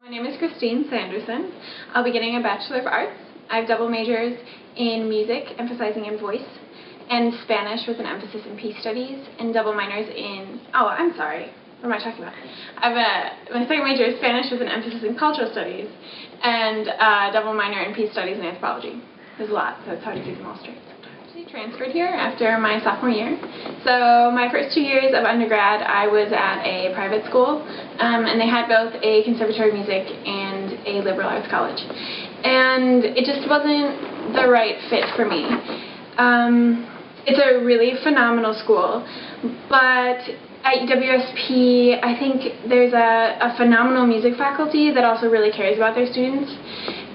My name is Sanderson. I'll be getting a Bachelor of Arts. I have double majors in music, emphasizing in voice, and Spanish with an emphasis in peace studies, and double minors in, what am I talking about? My second major is Spanish with an emphasis in cultural studies, and double minor in peace studies and anthropology. There's a lot, so it's hard to keep them all straight. I transferred here after my sophomore year. So my first 2 years of undergrad I was at a private school, and they had both a conservatory of music and a liberal arts college. And it just wasn't the right fit for me. It's a really phenomenal school, but at UWSP I think there's a phenomenal music faculty that also really cares about their students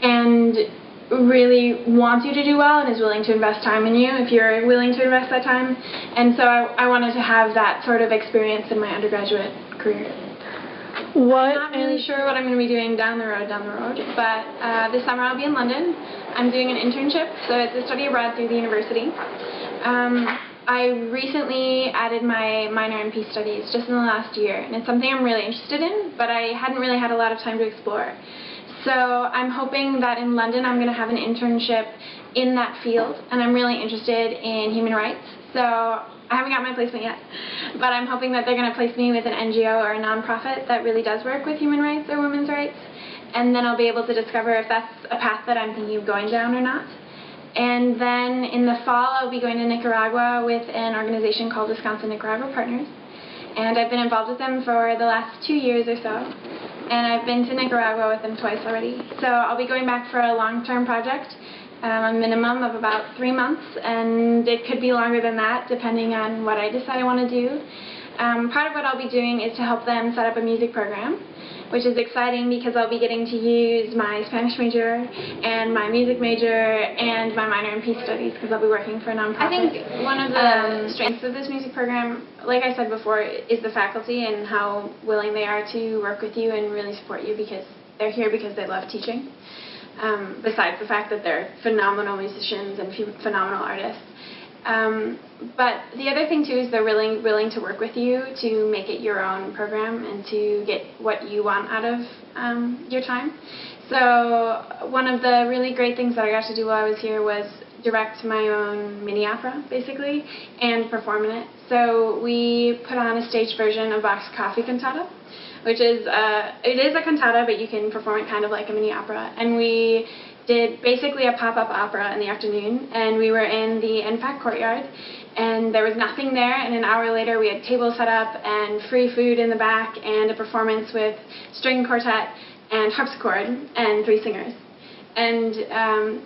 and really wants you to do well and is willing to invest time in you if you're willing to invest that time. And so I wanted to have that sort of experience in my undergraduate career. I'm not really sure what I'm going to be doing down the road, but this summer I'll be in London. I'm doing an internship, so it's a study abroad through the university. I recently added my minor in peace studies just in the last year, and it's something I'm really interested in, but I hadn't really had a lot of time to explore. So I'm hoping that in London I'm going to have an internship in that field, and I'm really interested in human rights. So I haven't got my placement yet, but I'm hoping that they're going to place me with an NGO or a nonprofit that really does work with human rights or women's rights, and then I'll be able to discover if that's a path that I'm thinking of going down or not. And then in the fall I'll be going to Nicaragua with an organization called Wisconsin-Nicaragua Partners, and I've been involved with them for the last 2 years or so. And I've been to Nicaragua with them twice already. So I'll be going back for a long-term project, a minimum of about 3 months, and it could be longer than that depending on what I decide I want to do. Part of what I'll be doing is to help them set up a music program, which is exciting because I'll be getting to use my Spanish major and my music major and my minor in peace studies because I'll be working for a nonprofit. I think one of the strengths of this music program, like I said before, is the faculty and how willing they are to work with you and really support you because they're here because they love teaching. Besides the fact that they're phenomenal musicians and phenomenal artists. But the other thing too is they're willing to work with you to make it your own program and to get what you want out of your time. So one of the really great things that I got to do while I was here was direct my own mini opera, basically, and perform in it. So we put on a staged version of Bach's Coffee Cantata, which is it is a cantata, but you can perform it kind of like a mini opera. And we did basically a pop-up opera in the afternoon, and we were in the NFAC courtyard, and there was nothing there, and an hour later we had tables set up and free food in the back and a performance with string quartet and harpsichord and 3 singers. And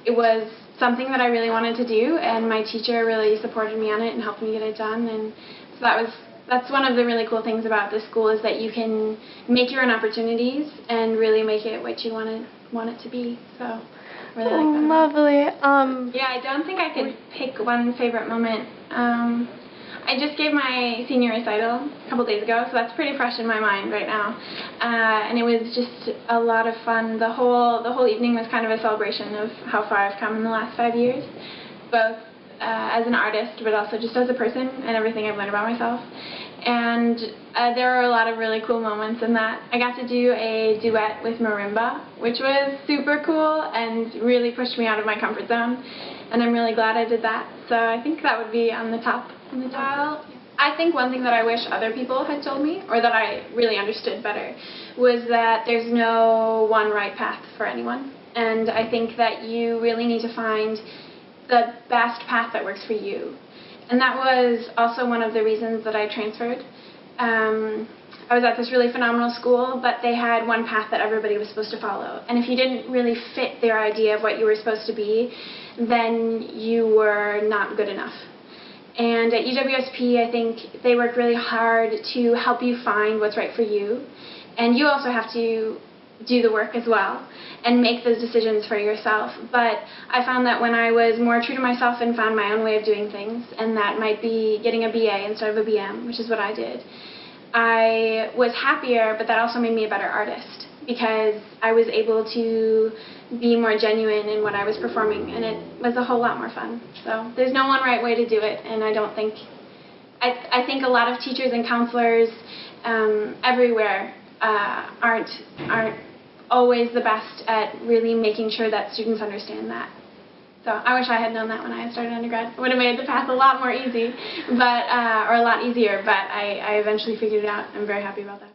it was something that I really wanted to do, and my teacher really supported me on it and helped me get it done, and so that's one of the really cool things about this school is that you can make your own opportunities and really make it what you want it to be. So really like that. Lovely. Yeah, I don't think I could pick one favorite moment. I just gave my senior recital a couple days ago, so that's pretty fresh in my mind right now. And it was just a lot of fun. The whole evening was kind of a celebration of how far I've come in the last 5 years, both as an artist, but also just as a person and everything I've learned about myself. And there were a lot of really cool moments in that. I got to do a duet with marimba, which was super cool and really pushed me out of my comfort zone. And I'm really glad I did that. So I think that would be on the top. Well, I think one thing that I wish other people had told me, or that I really understood better, was that there's no one right path for anyone. And I think that you really need to find the best path that works for you. And that was also one of the reasons that I transferred. I was at this really phenomenal school, but they had one path that everybody was supposed to follow. And if you didn't really fit their idea of what you were supposed to be, then you were not good enough. And at UWSP, I think they work really hard to help you find what's right for you. And you also have to do the work as well and make those decisions for yourself. But I found that when I was more true to myself and found my own way of doing things, and that might be getting a BA instead of a BM, which is what I did, I was happier, but that also made me a better artist because I was able to be more genuine in what I was performing, and it was a whole lot more fun. So there's no one right way to do it, and I think a lot of teachers and counselors everywhere aren't always the best at really making sure that students understand that. So I wish I had known that when I had started undergrad. It would have made the path a lot more easy, or a lot easier, but I eventually figured it out. I'm very happy about that.